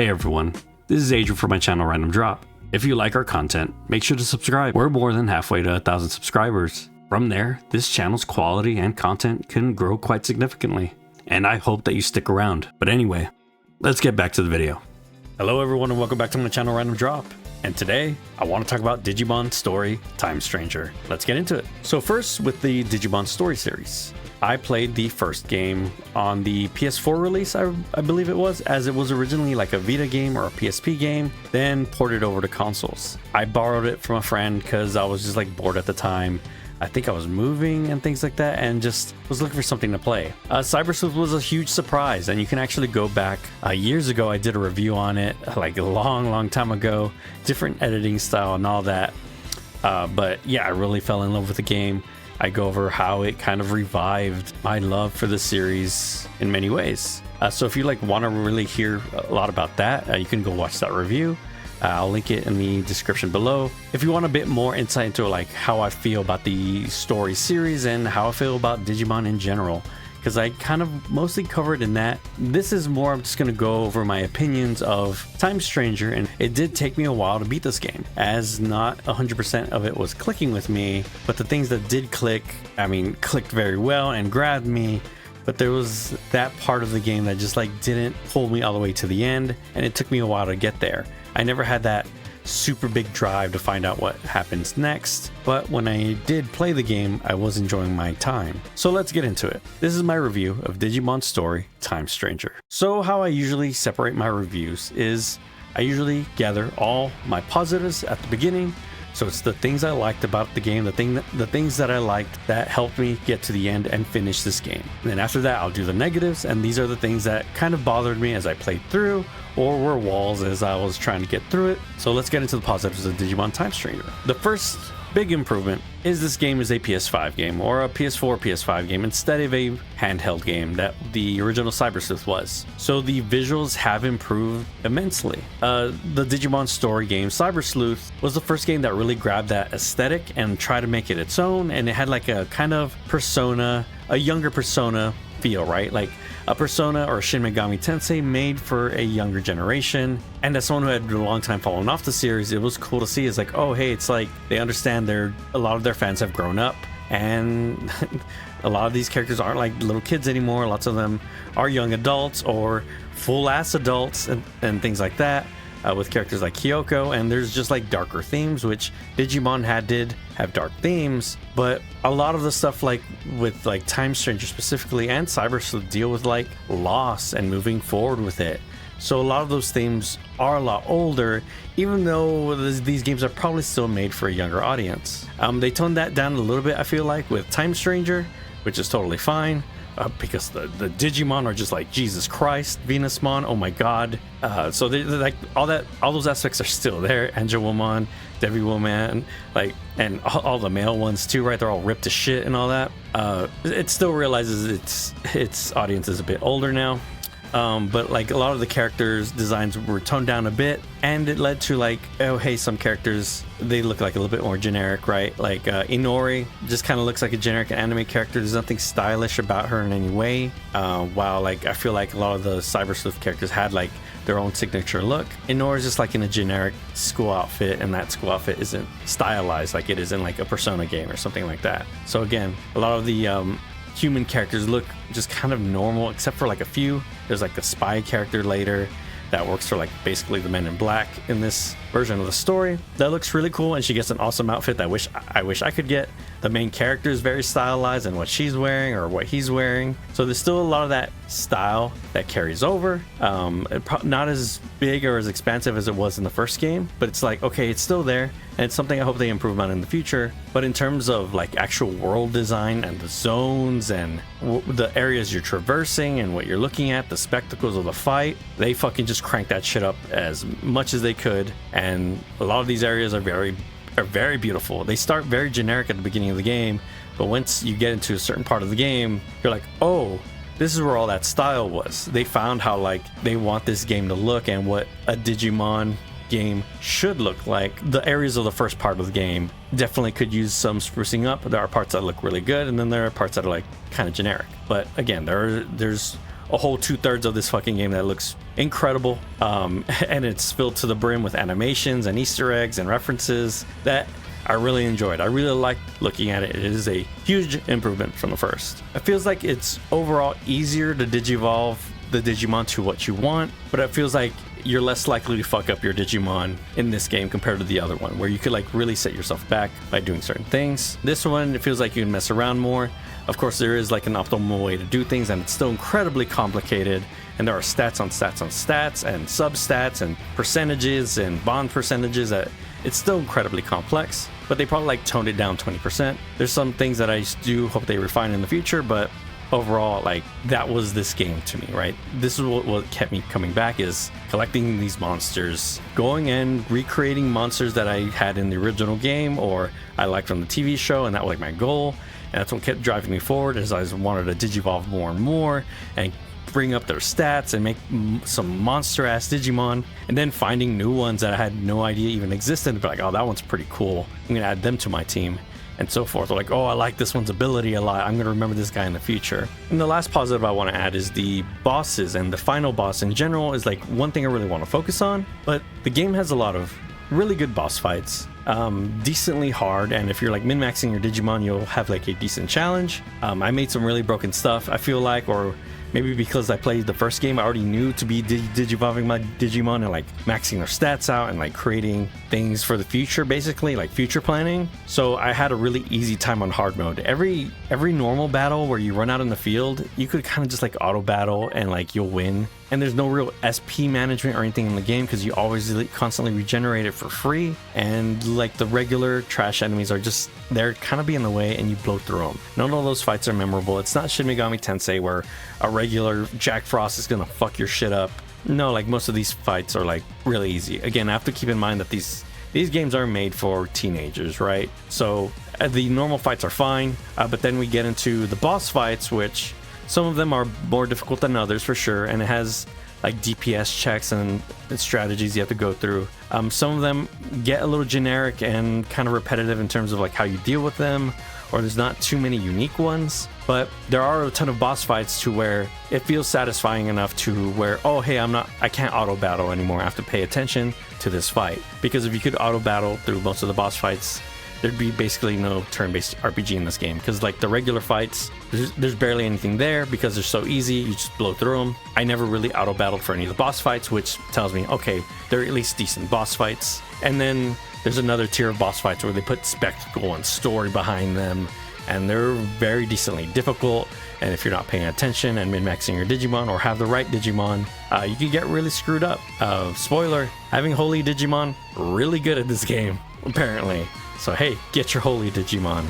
Hey everyone, this is Adrian from my channel Random Drop. If you like our content, make sure to subscribe. We're more than halfway to 1,000 subscribers. From there, this channel's quality and content can grow quite significantly, and I hope that you stick around. But anyway, let's get back to the video. Hello everyone and welcome back to my channel Random Drop. And today, I want to talk about Digimon Story Time Stranger. Let's get into it. So first, with the Digimon Story series. I played the first game on the PS4 release, I believe it was, as it was originally like a Vita game or a PSP game, then ported over to consoles. I borrowed it from a friend because I was just like bored at the time. I think I was moving and things like that and just was looking for something to play. Cyberslueth was a huge surprise, and you can actually go back years ago. I did a review on it like a long time ago, different editing style and all that. But yeah, I really fell in love with the game. I go over how it kind of revived my love for the series in many ways. So if you want to really hear a lot about that, you can go watch that review. I'll link it in the description below. If you want a bit more insight into how I feel about the story series and how I feel about Digimon in general, because I kind of mostly covered in that. This is more, I'm just going to go over my opinions of Time Stranger, and it did take me a while to beat this game, as not 100% of it was clicking with me, but the things that did click, clicked very well and grabbed me. But there was that part of the game that just didn't pull me all the way to the end, and it took me a while to get there. I never had that super big drive to find out what happens next, but when I did play the game, I was enjoying my time. So let's get into it. This is my review of Digimon Story Time Stranger. So how I usually separate my reviews is I usually gather all my positives at the beginning. So it's the things I liked about the game, the things that I liked that helped me get to the end and finish this game. And then after that, I'll do the negatives, and these are the things that kind of bothered me as I played through, or were walls as I was trying to get through it. So let's get into the positives of Digimon Time Stranger. The first big improvement is this game is a PS5 game, or a PS4-PS5 game, instead of a handheld game that the original Cyberslueth was. So the visuals have improved immensely. The Digimon Story game, Cyberslueth, was the first game that really grabbed that aesthetic and tried to make it its own, and it had a kind of persona, a younger persona feel, right? Like a Persona or a Shin Megami Tensei made for a younger generation. And as someone who had a long time following off the series, it was cool to see. It's oh hey, it's they understand a lot of their fans have grown up, and a lot of these characters aren't little kids anymore. Lots of them are young adults or full-ass adults and things like that. With characters like Kyoko, and there's just darker themes, which Digimon did have dark themes, but a lot of the stuff with Time Stranger specifically and Cyberslueth deal with loss and moving forward with it. So a lot of those themes are a lot older, even though these games are probably still made for a younger audience. They toned that down a little bit, I feel with Time Stranger, which is totally fine. Because the Digimon are just Jesus Christ, Venusmon, oh my god. So they all those aspects are still there. Aegiomon, Deviwoman, and all the male ones too, right? They're all ripped to shit and all that. It still realizes its audience is a bit older now. But a lot of the characters designs were toned down a bit, and it led to oh hey, some characters, they look a little bit more generic, right? Inori just kind of looks like a generic anime character. There's nothing stylish about her in any way, while I feel a lot of the Cyberslueth characters had their own signature look. Inori is just in a generic school outfit, and that school outfit isn't stylized like it is in a Persona game or something like that. So again, a lot of the human characters look just kind of normal, except for a few. There's a spy character later that works for basically the Men in Black in this version of the story. That looks really cool, and she gets an awesome outfit that I wish I could get. The main character is very stylized in what she's wearing or what he's wearing. So there's still a lot of that style that carries over. Not as big or as expansive as it was in the first game, but it's okay, it's still there, and it's something I hope they improve on in the future. But in terms of actual world design and the zones and the areas you're traversing and what you're looking at, the spectacles of the fight, they fucking just cranked that shit up as much as they could. And a lot of these areas are very beautiful. They start very generic at the beginning of the game, but once you get into a certain part of the game, you're oh, this is where all that style was. They found how they want this game to look and what a Digimon game should look like. The areas of the first part of the game definitely could use some sprucing up. There are parts that look really good, and then there are parts that are kind of generic. But again, there's a whole 2/3 of this fucking game that looks incredible, and it's filled to the brim with animations and Easter eggs and references that I really enjoyed. I really like looking at it. It is a huge improvement from the first. It feels like it's overall easier to digivolve the Digimon to what you want, but it feels like you're less likely to fuck up your Digimon in this game compared to the other one, where you could like really set yourself back by doing certain things. This one, it feels like you can mess around more. Of course, there is like an optimal way to do things, and it's still incredibly complicated, and there are stats on stats on stats and substats and percentages and bond percentages that it's still incredibly complex, but they probably like toned it down 20%. There's some things that I do hope they refine in the future, but overall, like, that was this game to me, right? This is what kept me coming back, is collecting these monsters, going and recreating monsters that I had in the original game or I liked from the TV show, and that was like my goal. And that's what kept driving me forward, as I wanted to digivolve more and more and bring up their stats and make some monster ass Digimon, and then finding new ones that I had no idea even existed, but like, oh, that one's pretty cool, I'm gonna add them to my team, and so forth. Or like, oh, I like this one's ability a lot, I'm gonna remember this guy in the future. And the last positive I want to add is the bosses, and the final boss in general is like one thing I really want to focus on. But the game has a lot of really good boss fights, decently hard, and if you're like min-maxing your Digimon, you'll have like a decent challenge. I made some really broken stuff, I feel like, or maybe because I played the first game, I already knew to be digivolving my Digimon and like maxing their stats out and like creating things for the future, basically like future planning. So I had a really easy time on hard mode. Every normal battle where you run out in the field, you could kind of just like auto battle and like you'll win. And there's no real SP management or anything in the game because you always constantly regenerate it for free. And like the regular trash enemies are just, they're kind of be in the way and you blow through them. None of those fights are memorable. It's not Shin Megami Tensei where a regular Jack Frost is gonna fuck your shit up. No, like most of these fights are like really easy. Again, I have to keep in mind that these games are made for teenagers, right? So the normal fights are fine, but then we get into the boss fights, which some of them are more difficult than others for sure, and it has like DPS checks and strategies you have to go through. Some of them get a little generic and kind of repetitive in terms of like how you deal with them, or there's not too many unique ones, but there are a ton of boss fights to where it feels satisfying enough to where, oh hey, I can't auto battle anymore, I have to pay attention to this fight. Because if you could auto battle through most of the boss fights, there'd be basically no turn-based RPG in this game, because like the regular fights, there's barely anything there because they're so easy, you just blow through them. I never really auto battled for any of the boss fights, which tells me, okay, they're at least decent boss fights. And then there's another tier of boss fights where they put spectacle and story behind them, and they're very decently difficult. And if you're not paying attention and min-maxing your Digimon or have the right Digimon, you can get really screwed up. Spoiler, having holy Digimon, really good at this game, apparently. So hey, get your holy Digimon.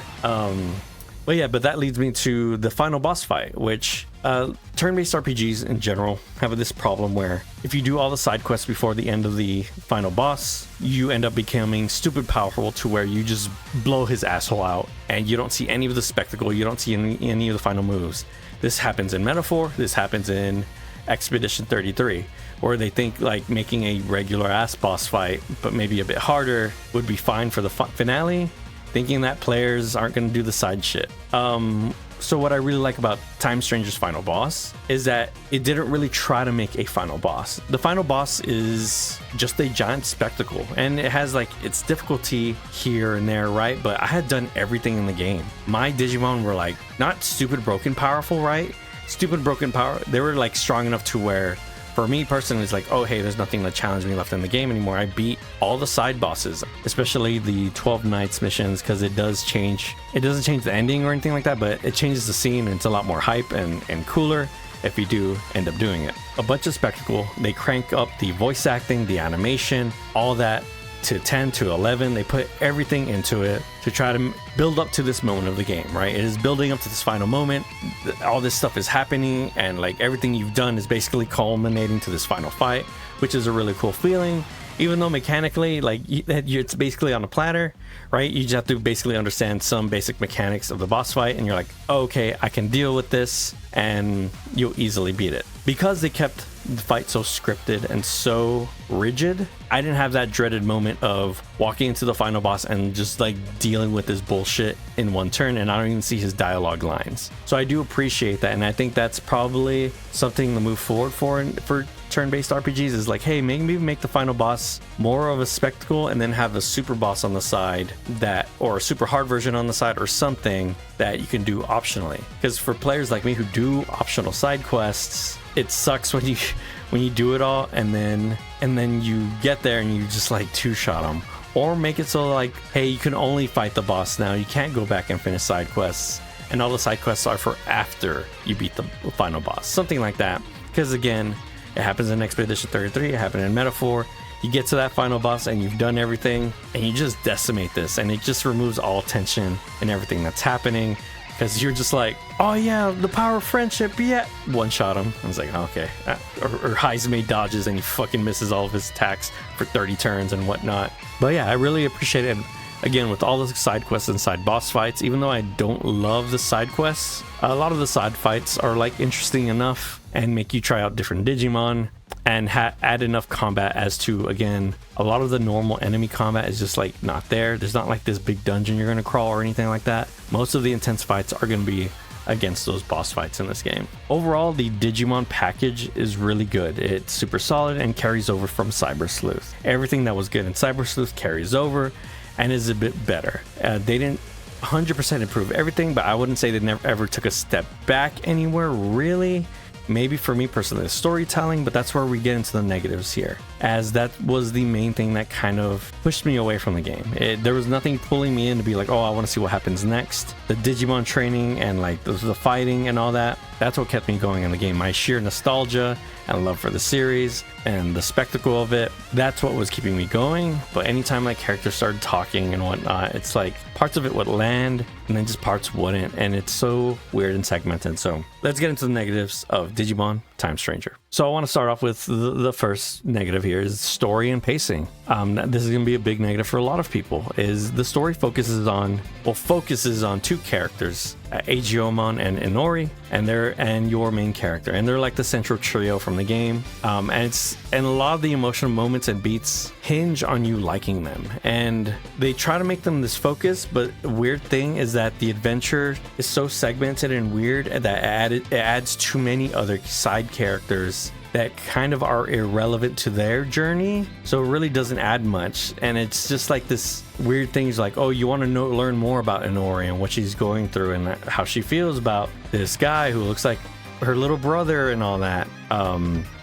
But yeah, but that leads me to the final boss fight, which turn-based RPGs in general have this problem where if you do all the side quests before the end of the final boss, you end up becoming stupid powerful to where you just blow his asshole out and you don't see any of the spectacle, you don't see any of the final moves. This happens in Metaphor, this happens in Expedition 33, where they think like making a regular ass boss fight but maybe a bit harder would be fine for the finale, thinking that players aren't going to do the side shit. So what I really like about Time Stranger's final boss is that it didn't really try to make a final boss. The final boss is just a giant spectacle, and it has like its difficulty here and there, right? But I had done everything in the game. My Digimon were like not stupid broken powerful, right? Stupid broken power. They were like strong enough to where, for me personally, it's like, oh hey, there's nothing to challenge me left in the game anymore. I beat all the side bosses, especially the 12 Nights missions, because it doesn't change the ending or anything like that, but it changes the scene and it's a lot more hype and cooler if you do end up doing it. A bunch of spectacle. They crank up the voice acting, the animation, all that to 10 to 11. They put everything into it to try to build up to this moment of the game, right? It is building up to this final moment. All this stuff is happening, and like everything you've done is basically culminating to this final fight, which is a really cool feeling. Even though mechanically, like it's basically on a platter, right? You just have to basically understand some basic mechanics of the boss fight, and you're like, oh, okay, I can deal with this, and you'll easily beat it. Because they kept the fight so scripted and so rigid, I didn't have that dreaded moment of walking into the final boss and just like dealing with this bullshit in one turn, and I don't even see his dialogue lines. So I do appreciate that, and I think that's probably something to move forward for turn-based RPGs is like, hey, maybe make the final boss more of a spectacle and then have a super boss on the side that, or a super hard version on the side or something that you can do optionally. Because for players like me who do optional side quests, it sucks when you do it all and then you get there and you just like two-shot them. Or make it so like, hey, you can only fight the boss now. You can't go back and finish side quests. And all the side quests are for after you beat the final boss. Something like that. Because again, it happens in Expedition 33, it happened in Metaphor. You get to that final boss and you've done everything and you just decimate this and it just removes all tension and everything that's happening. Because you're just like, oh yeah, the power of friendship, yeah. One shot him. I was like, okay. Or Heizme dodges and he fucking misses all of his attacks for 30 turns and whatnot. But yeah, I really appreciate it. Again, with all the side quests and side boss fights, even though I don't love the side quests, a lot of the side fights are like interesting enough and make you try out different Digimon and add enough combat as to, again, a lot of the normal enemy combat is just like not there. There's not like this big dungeon you're going to crawl or anything like that. Most of the intense fights are going to be against those boss fights in this game. Overall, the Digimon package is really good. It's super solid and carries over from Cyberslueth. Everything that was good in Cyberslueth carries over and is a bit better. They didn't 100% improve everything, but I wouldn't say they never ever took a step back anywhere, really. Maybe for me personally, the storytelling, but that's where we get into the negatives here, as that was the main thing that kind of pushed me away from the game. There was nothing pulling me in to be like, oh, I want to see what happens next. The Digimon training and like the fighting and all that, that's what kept me going in the game. My sheer nostalgia and love for the series and the spectacle of it, that's what was keeping me going. But anytime like characters started talking and whatnot, it's like parts of it would land and then just parts wouldn't, and it's so weird and segmented. So let's get into the negatives of Digimon Time Stranger. So I want to start off with the first negative here is story and pacing. This is going to be a big negative for a lot of people, is the story focuses on two characters, Aegiomon and Inori, and your main character, and they're like the central trio from the game. And a lot of the emotional moments and beats hinge on you liking them, and they try to make them this focus, but the weird thing is that the adventure is so segmented and weird that it adds too many other side characters that kind of are irrelevant to their journey, so it really doesn't add much. And it's just like this weird thing is like, oh, you want to learn more about Inori and what she's going through and how she feels about this guy who looks like her little brother and all that.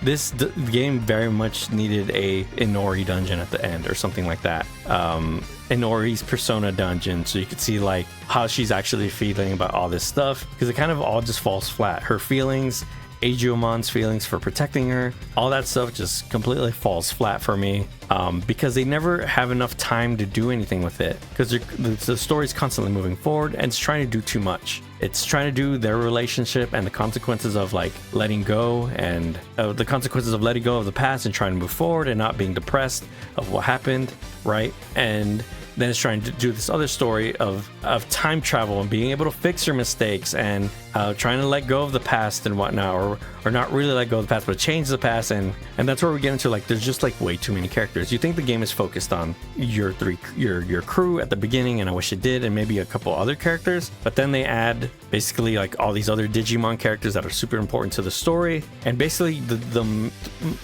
This game very much needed a Inori dungeon at the end or something like that. Inori's persona dungeon, so you could see like how she's actually feeling about all this stuff, because it kind of all just falls flat. Her feelings, Aegiomon's feelings for protecting her, all that stuff just completely falls flat for me, because they never have enough time to do anything with it, because the story's constantly moving forward and it's trying to do too much. It's trying to do their relationship and the consequences of like letting go, and the consequences of letting go of the past and trying to move forward and not being depressed of what happened, right? And then it's trying to do this other story of time travel and being able to fix your mistakes and trying to let go of the past and whatnot, or not really let go of the past, but change the past. And that's where we get into like, there's just like way too many characters. You think the game is focused on your crew at the beginning, and I wish it did, and maybe a couple other characters, but then they add basically like all these other Digimon characters that are super important to the story. And basically the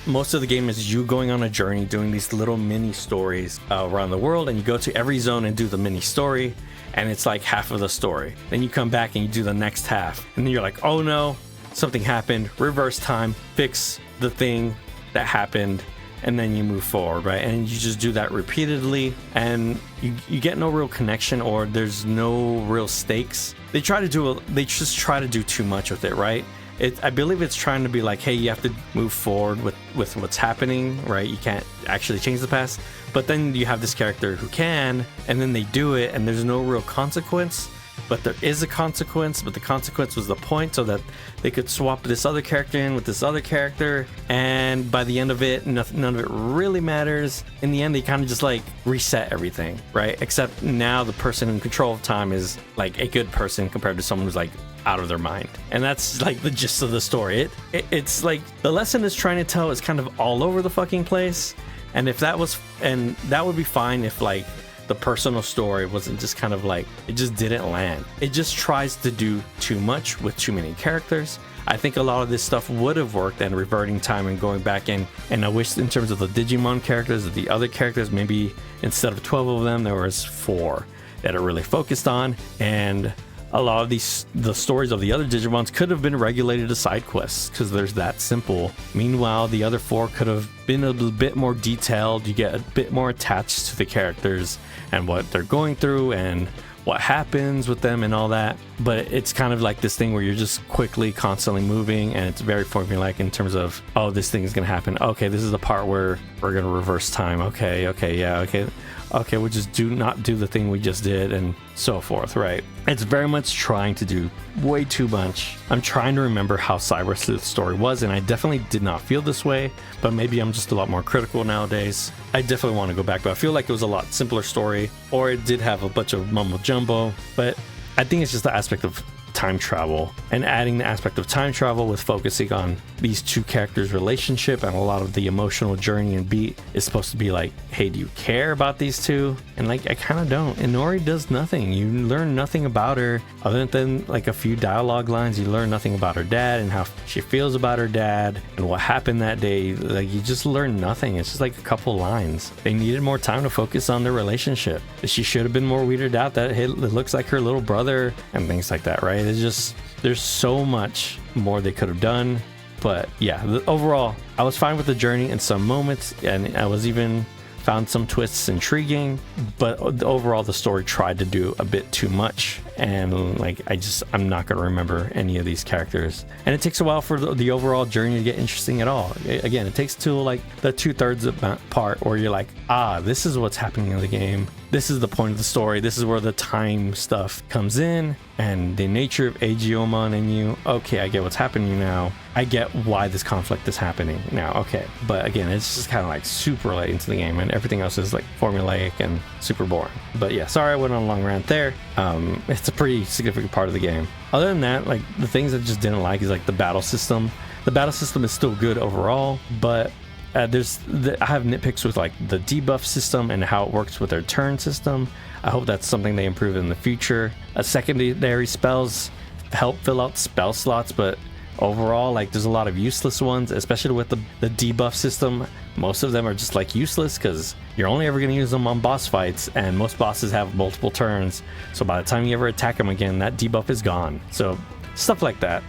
most of the game is you going on a journey, doing these little mini stories around the world, and you go to every zone and do the mini story, and it's like half of the story. Then you come back and you do the next half, and then you're like, oh no, something happened, reverse time, fix the thing that happened, and then you move forward, right? And you just do that repeatedly, and you get no real connection, or there's no real stakes. They just try to do too much with it, right? I believe it's trying to be like, hey, you have to move forward with what's happening, right? You can't actually change the past, but then you have this character who can, and then they do it, and there's no real consequence. But there is a consequence, but the consequence was the point, so that they could swap this other character in with this other character, and by the end of it, none of it really matters. In the end, they kind of just like reset everything, right? Except now the person in control of time is like a good person compared to someone who's like out of their mind. And that's like the gist of the story. It's like the lesson is trying to tell is kind of all over the fucking place, and that would be fine if like the personal story wasn't just kind of like, it just didn't land. It just tries to do too much with too many characters. I think a lot of this stuff would have worked, and reverting time and going back in. And I wish in terms of the Digimon characters, the other characters, maybe instead of 12 of them, there was 4 that are really focused on. And a lot of the stories of the other Digimons could have been regulated to side quests because there's that simple. Meanwhile, the other 4 could have been a little bit more detailed. You get a bit more attached to the characters and what they're going through and what happens with them and all that. But it's kind of like this thing where you're just quickly, constantly moving, and it's very formulaic in terms of, oh, this thing is going to happen. Okay, this is the part where we're going to reverse time. Okay, we'll just not do the thing we just did, and so forth, right? It's very much trying to do way too much. I'm trying to remember how Cyberslueth's story was, and I definitely did not feel this way, but maybe I'm just a lot more critical nowadays. I definitely want to go back, but I feel like it was a lot simpler story, or it did have a bunch of mumbo jumbo, but I think it's just the aspect of time travel, and adding the aspect of time travel with focusing on these 2 characters' relationship, and a lot of the emotional journey and beat is supposed to be like, hey, do you care about these 2? And like, I kind of don't. Inori does nothing. You learn nothing about her other than like a few dialogue lines. You learn nothing about her dad and how she feels about her dad and what happened that day. Like, you just learn nothing. It's just like a couple lines. They needed more time to focus on their relationship. She should have been more weirded out that it looks like her little brother and things like that, right? It's just, there's so much more they could have done. But yeah, overall, I was fine with the journey in some moments, and I was even found some twists intriguing, but overall the story tried to do a bit too much, and like I'm not going to remember any of these characters, and it takes a while for the overall journey to get interesting at all. Again, it takes till like the 2/3 part where you're like, this is what's happening in the game, this is the point of the story, this is where the time stuff comes in, and the nature of Aegiomon in you. Okay, I get what's happening now. I get why this conflict is happening now. Okay, but again, it's just kind of like super late into the game, and everything else is like formulaic and super boring. But yeah, sorry I went on a long rant there. It's a pretty significant part of the game. Other than that, like the things I just didn't like is like the battle system. The battle system is still good overall, but I have nitpicks with like the debuff system and how it works with their turn system. I hope that's something they improve in the future. Secondary spells help fill out spell slots, but overall, like, there's a lot of useless ones, especially with the debuff system. Most of them are just like useless because you're only ever going to use them on boss fights, and most bosses have multiple turns, so by the time you ever attack them again, that debuff is gone. So stuff like that.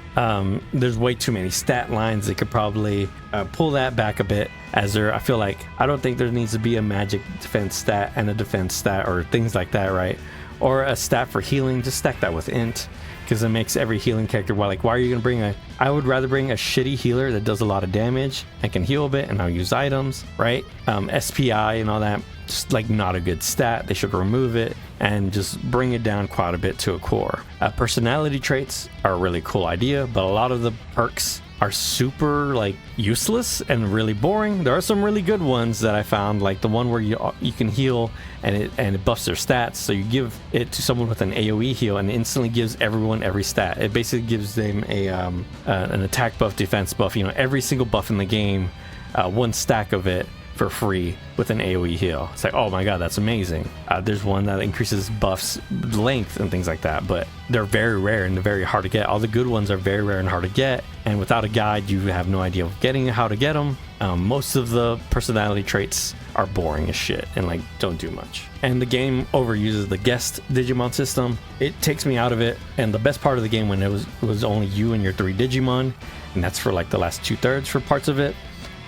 There's way too many stat lines. They could probably pull that back a bit, as I feel like I don't think there needs to be a magic defense stat and a defense stat or things like that, right? Or a stat for healing. Just stack that with int, because it makes every healing character, why are you going to I would rather bring a shitty healer that does a lot of damage and can heal a bit, and I'll use items, right? SPI and all that, just like not a good stat. They should remove it and just bring it down quite a bit to a core. Personality traits are a really cool idea, but a lot of the perks are super like useless and really boring. There are some really good ones that I found, like the one where you can heal and it buffs their stats. So you give it to someone with an AoE heal and it instantly gives everyone every stat. It basically gives them an attack buff, defense buff, every single buff in the game, one stack of it for free with an AoE heal. It's like, oh my god, that's amazing. There's one that increases buffs length and things like that, but they're very rare and they're very hard to get. All the good ones are very rare and hard to get, and without a guide you have no idea of getting how to get them. Most of the personality traits are boring as shit and like don't do much, and the game overuses the guest Digimon system. It takes me out of it, and the best part of the game when it was only you and your 3 Digimon, and that's for like the last 2/3 for parts of it.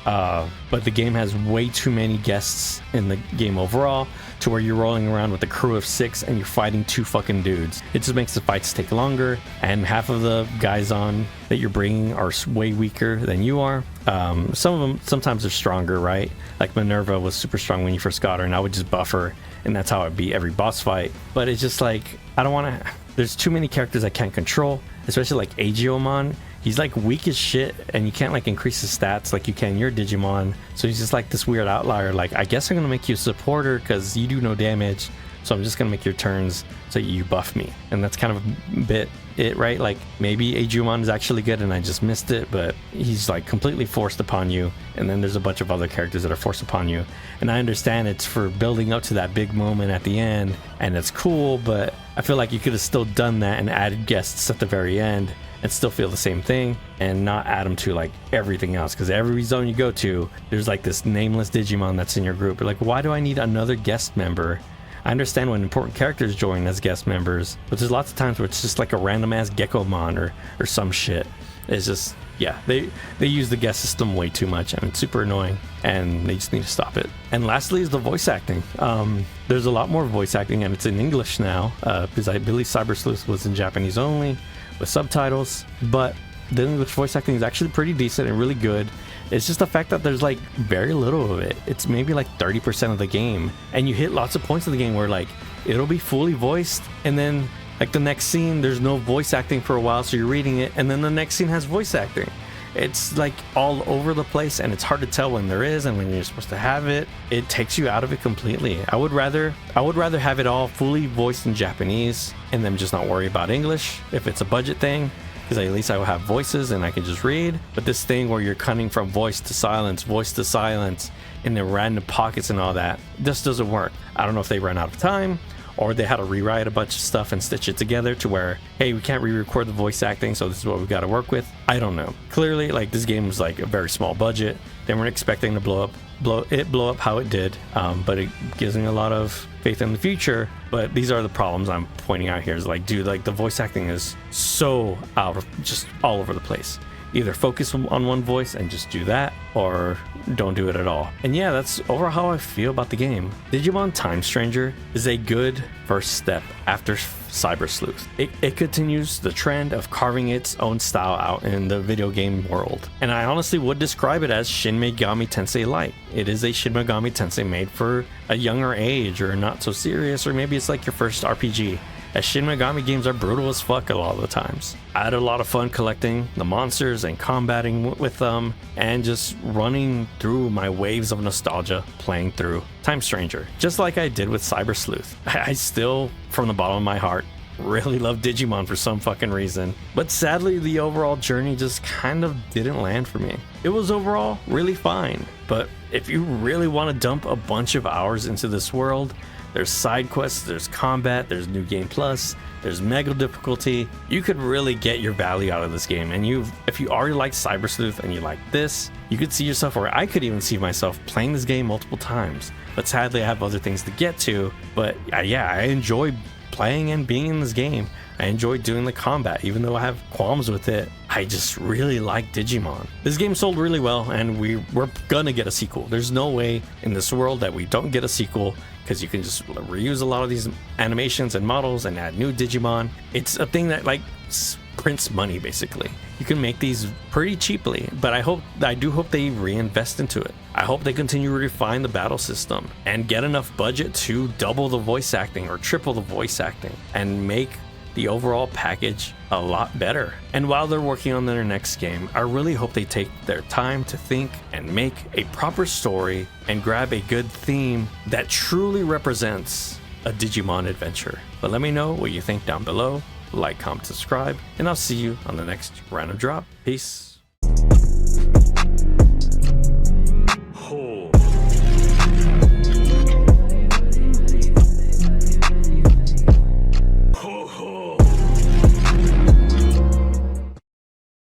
But the game has way too many guests in the game overall, to where you're rolling around with a crew of 6 and you're fighting 2 fucking dudes. It just makes the fights take longer, and half of the guys on that you're bringing are way weaker than you are. Some of them sometimes are stronger, right? Like Minerva was super strong when you first got her, and I would just buff her, and that's how I beat every boss fight. But it's just like, I don't want to. There's too many characters I can't control, especially like Aegiomon. He's like weak as shit, and you can't like increase his stats like you can your Digimon. So he's just like this weird outlier. Like, I guess I'm gonna make you a supporter because you do no damage, so I'm just gonna make your turns so you buff me. And that's kind of a bit it, right? Like, maybe Aegiomon is actually good and I just missed it, but he's like completely forced upon you. And then there's a bunch of other characters that are forced upon you, and I understand it's for building up to that big moment at the end, and it's cool, but I feel like you could have still done that and added guests at the very end and still feel the same thing and not add them to like everything else. Because every zone you go to, there's like this nameless Digimon that's in your group. You're like, why do I need another guest member? I understand when important characters join as guest members, but there's lots of times where it's just like a random ass Aegiomon or some shit. It's just, yeah, they use the guest system way too much, and it's super annoying, and they just need to stop it. And lastly is the voice acting. There's a lot more voice acting, and it's in English now, because I believe Cyberslueth was in Japanese only with subtitles, but the English voice acting is actually pretty decent and really good. It's just the fact that there's like very little of it. It's maybe like 30% of the game, and you hit lots of points of the game where like it'll be fully voiced, and then like the next scene there's no voice acting for a while, so you're reading it, and then the next scene has voice acting. It's like all over the place, and it's hard to tell when there is and when you're supposed to have it. It takes you out of it completely. I would rather have it all fully voiced in Japanese and then just not worry about English if it's a budget thing, because at least I will have voices and I can just read. But this thing where you're cutting from voice to silence in the random pockets and all that, this doesn't work. I don't know if they ran out of time, or they had to rewrite a bunch of stuff and stitch it together to where, hey, we can't re-record the voice acting, so this is what we got to work with. I don't know. Clearly, like, this game was like a very small budget. They weren't expecting to blow up how it did, but it gives me a lot of faith in the future. But these are the problems I'm pointing out here. Is like, dude, like the voice acting is so just all over the place. Either focus on one voice and just do that, or don't do it at all. And yeah, that's over how I feel about the game. Digimon Time Stranger is a good first step after Cyberslueth. It continues the trend of carving its own style out in the video game world. And I honestly would describe it as Shin Megami Tensei Light. It is a Shin Megami Tensei made for a younger age, or not so serious, or maybe it's like your first RPG. As Shin Megami games are brutal as fuck a lot of the times. I had a lot of fun collecting the monsters and combating with them, and just running through my waves of nostalgia playing through Time Stranger, just like I did with Cyberslueth. I still, from the bottom of my heart, really love Digimon for some fucking reason. But sadly, the overall journey just kind of didn't land for me. It was overall really fine, but if you really want to dump a bunch of hours into this world, there's side quests, there's combat, there's new game plus, there's mega difficulty. You could really get your value out of this game. And if you already like Cyberslueth and you like this, you could see yourself, or I could even see myself playing this game multiple times. But sadly, I have other things to get to. But yeah, I enjoy playing and being in this game. I enjoy doing the combat, even though I have qualms with it. I just really like Digimon. This game sold really well, and we're gonna get a sequel. There's no way in this world that we don't get a sequel, because you can just reuse a lot of these animations and models and add new Digimon. It's a thing that like prints money, basically. You can make these pretty cheaply, but I do hope they reinvest into it. I hope they continue to refine the battle system and get enough budget to double the voice acting or triple the voice acting and make the overall package a lot better. And while they're working on their next game, I really hope they take their time to think and make a proper story and grab a good theme that truly represents a Digimon adventure. But let me know what you think down below. Like, comment, subscribe, and I'll see you on the next random drop. Peace.